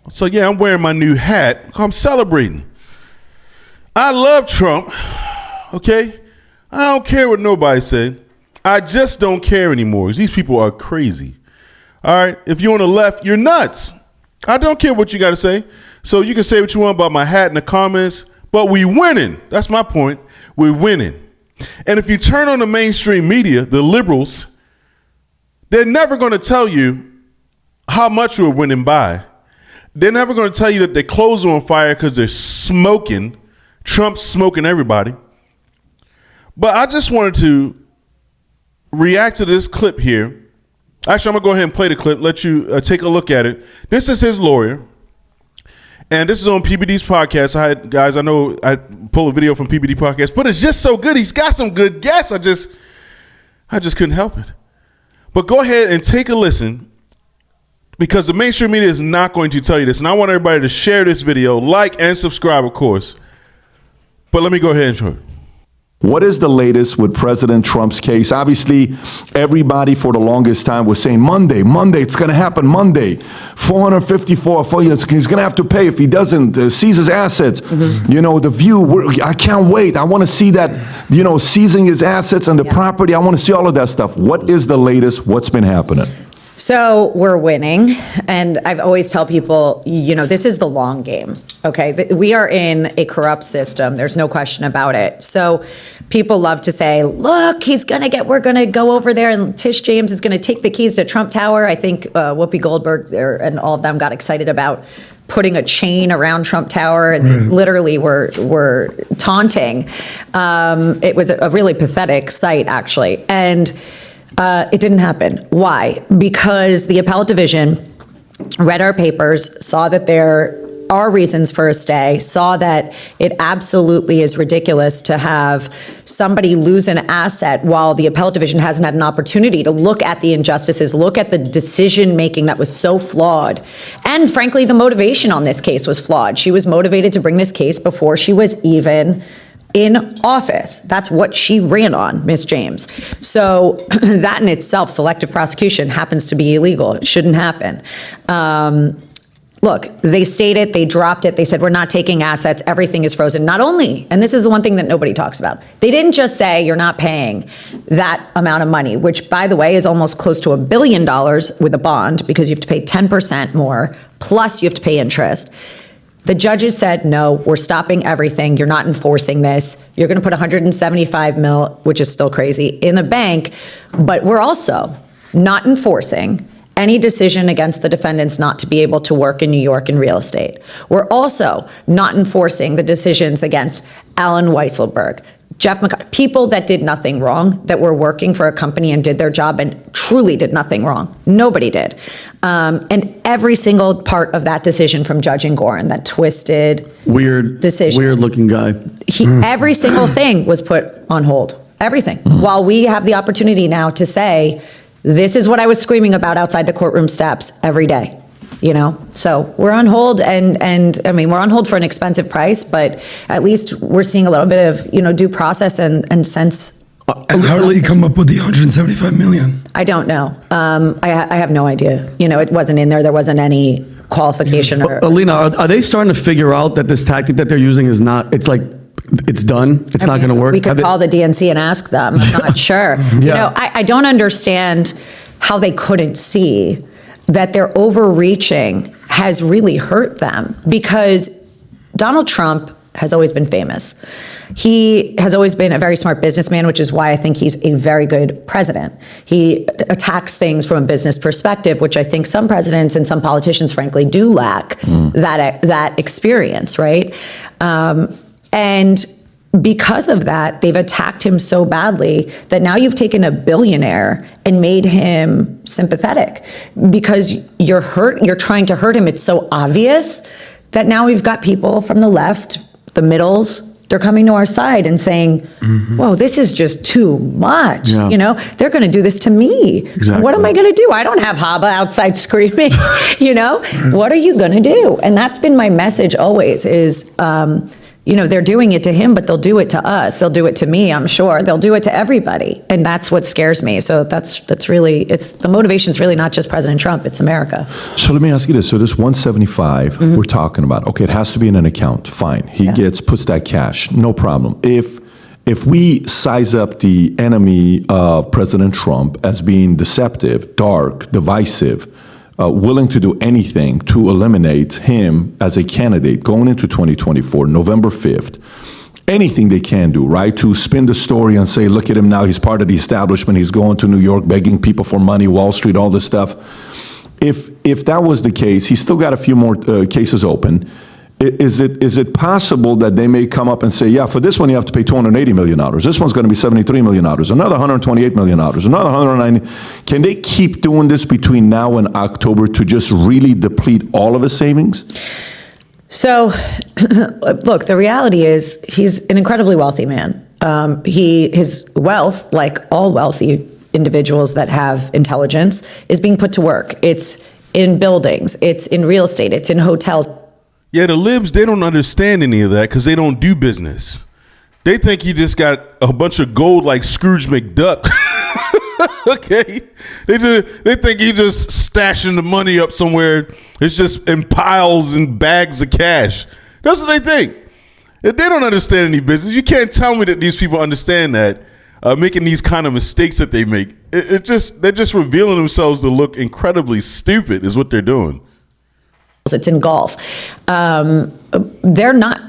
So yeah, I'm wearing my new hat. I'm celebrating. I love Trump. Okay? I don't care what nobody said. I just don't care anymore because these people are crazy. All right? If you're on the left, you're nuts. I don't care what you got to say. So you can say what you want about my hat in the comments, but we winning. That's my point. We're winning. And if you turn on the mainstream media, the liberals, they're never going to tell you how much we're winning by. They're never going to tell you that their clothes are on fire because they're smoking. Trump's smoking everybody. But I just wanted to react to this clip here. Actually, I'm going to go ahead and play the clip, let you take a look at it. This is his lawyer. And this is on PBD's podcast. I know I pulled a video from PBD podcast, but it's just so good. He's got some good guests. I just couldn't help it. But go ahead and take a listen because the mainstream media is not going to tell you this. And I want everybody to share this video, like and subscribe, of course. But let me go ahead and show it. What is the latest with President Trump's case? Obviously, everybody for the longest time was saying Monday, it's going to happen Monday. 454, he's going to have to pay if he doesn't seize his assets. Mm-hmm. You know, The View, I can't wait. I want to see that, seizing his assets and the property. I want to see all of that stuff. What is the latest? What's been happening? So we're winning, and I've always tell people, this is the long game, okay? We are in a corrupt system. There's no question about it. So people love to say, look, we're going to go over there, and Tish James is going to take the keys to Trump Tower. I think Whoopi Goldberg and all of them got excited about putting a chain around Trump Tower, and literally were taunting. It was a really pathetic sight, actually. And it didn't happen. Why? Because the appellate division read our papers, saw that there are reasons for a stay, saw that it absolutely is ridiculous to have somebody lose an asset while the appellate division hasn't had an opportunity to look at the injustices, look at the decision making that was so flawed. And frankly, the motivation on this case was flawed. She was motivated to bring this case before she was even in office. That's what she ran on, Ms. James. So that in itself, selective prosecution, happens to be illegal. It shouldn't happen. Look, they stated, they dropped it. They said, we're not taking assets. Everything is frozen. Not only, and this is the one thing that nobody talks about, they didn't just say you're not paying that amount of money, which, by the way, is almost close to $1 billion with a bond because you have to pay 10% more, plus you have to pay interest. The judges said, no, we're stopping everything. You're not enforcing this. You're going to put 175 mil, which is still crazy, in a bank. But we're also not enforcing any decision against the defendants not to be able to work in New York in real estate. We're also not enforcing the decisions against Alan Weisselberg, Jeff McConnell, people that did nothing wrong, that were working for a company and did their job and truly did nothing wrong. Nobody did. And every single part of that decision from Judge Engoron, that twisted decision. Weird looking guy. Every single thing was put on hold. Everything. While we have the opportunity now to say, this is what I was screaming about outside the courtroom steps every day. So we're on hold, and I mean, we're on hold for an expensive price, but at least we're seeing a little bit of, due process and sense. And how did you come up with the 175 million? I don't know. I have no idea. It wasn't in there. There wasn't any qualification. Alina, are they starting to figure out that this tactic that they're using is not, it's done? It's not going to work? We could call the DNC and ask them. I'm not sure. Yeah. I don't understand how they couldn't see that their overreaching has really hurt them, because Donald Trump has always been famous. He has always been a very smart businessman, which is why I think he's a very good president. He attacks things from a business perspective, which I think some presidents and some politicians, frankly, do lack that experience, right? And because of that, they've attacked him so badly that now you've taken a billionaire and made him sympathetic because you're trying to hurt him. It's so obvious that now we've got people from the left, the middles, they're coming to our side and saying, whoa, this is just too much. Yeah. They're going to do this to me. Exactly. What am I going to do? I don't have Haba outside screaming, What are you going to do? And that's been my message always is, they're doing it to him, but they'll do it to us. They'll do it to me, I'm sure. They'll do it to everybody. And that's what scares me. So that's really, the motivation's really not just President Trump, it's America. So let me ask you this. So this 175 we're talking about, okay, it has to be in an account. Fine. He puts that cash. No problem. If we size up the enemy of President Trump as being deceptive, dark, divisive, willing to do anything to eliminate him as a candidate going into 2024, November 5th, anything they can do, right, to spin the story and say, look at him now, he's part of the establishment, he's going to New York begging people for money, Wall Street, all this stuff. If that was the case, he's still got a few more cases open. Is it possible that they may come up and say, yeah, for this one you have to pay $280 million. This one's going to be $73 million. Another $128 million. Another $190. Can they keep doing this between now and October to just really deplete all of his savings? So, look, the reality is he's an incredibly wealthy man. His wealth, like all wealthy individuals that have intelligence, is being put to work. It's in buildings. It's in real estate. It's in hotels. Yeah, the libs, they don't understand any of that because they don't do business. They think you just got a bunch of gold like Scrooge McDuck. Okay? They think you just stashing the money up somewhere. It's just in piles and bags of cash. That's what they think. If they don't understand any business, you can't tell me that these people understand that, making these kind of mistakes that they make. They're just revealing themselves to look incredibly stupid is what they're doing. It's in golf. They're not,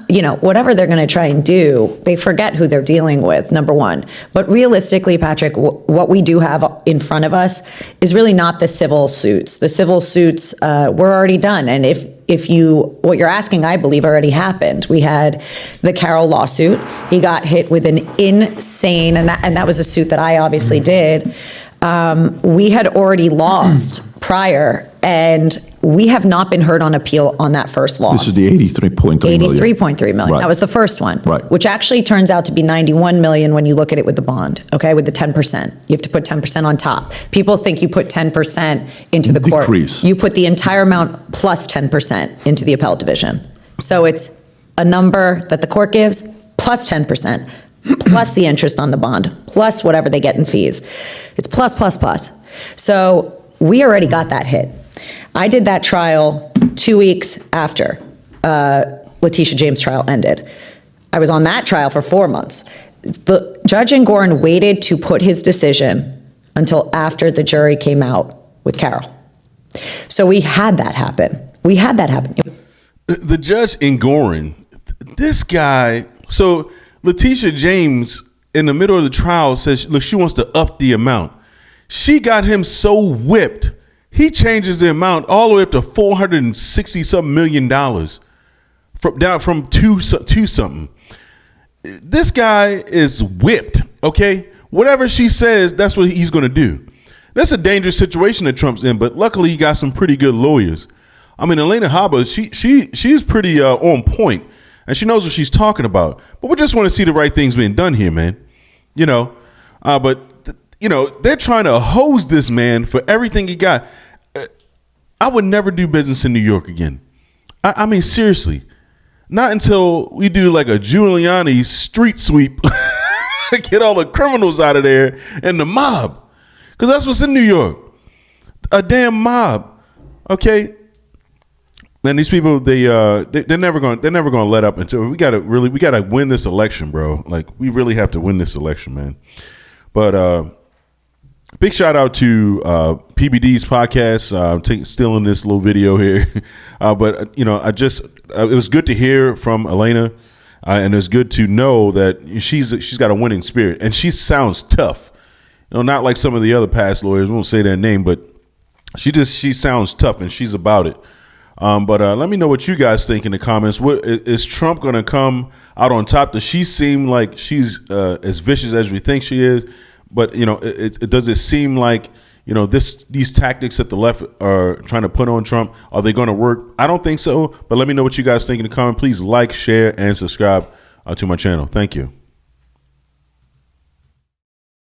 whatever they're going to try and do, they forget who they're dealing with, number one. But realistically, Patrick, what we do have in front of us is really not the civil suits. The civil suits were already done. And what you're asking, I believe, already happened. We had the Carroll lawsuit. He got hit with an insane, and that was a suit that I obviously did. We had already lost prior, and we have not been heard on appeal on that first loss. This is the $83.3 million. $83.3 million. Right. That was the first one, right, which actually turns out to be $91 million when you look at it with the bond, okay, with the 10%. You have to put 10% on top. People think you put 10% into the court. Decrease. You put the entire amount plus 10% into the appellate division. So it's a number that the court gives plus 10%. Plus the interest on the bond, plus whatever they get in fees. It's plus, plus, plus. So we already got that hit. I did that trial 2 weeks after Letitia James' trial ended. I was on that trial for 4 months. The Judge Engoron waited to put his decision until after the jury came out with Carroll. So we had that happen. The Judge Engoron, this guy, so Letitia James, in the middle of the trial, says, look, she wants to up the amount. She got him so whipped, he changes the amount all the way up to $460-something million from two something. This guy is whipped, okay? Whatever she says, that's what he's going to do. That's a dangerous situation that Trump's in, but luckily he got some pretty good lawyers. I mean, Elena Habba, she's pretty on point. And she knows what she's talking about. But we just want to see the right things being done here, man. They're trying to hose this man for everything he got. I would never do business in New York again. I mean, seriously. Not until we do like a Giuliani street sweep. Get all the criminals out of there and the mob. Because that's what's in New York. A damn mob. Okay? Man, these people, they're never gonna let up until we gotta win this election, bro. Like, we really have to win this election, man. But big shout out to PBD's podcast, stealing this little video here. But it was good to hear from Elena, and it's good to know that she's got a winning spirit, and she sounds tough. Not like some of the other past lawyers. We won't say their name, but she sounds tough, and she's about it. But let me know what you guys think in the comments. Is Trump going to come out on top? Does she seem like she's as vicious as we think she is? But, does it seem like, these tactics that the left are trying to put on Trump, are they going to work? I don't think so. But let me know what you guys think in the comments. Please like, share, and subscribe to my channel. Thank you.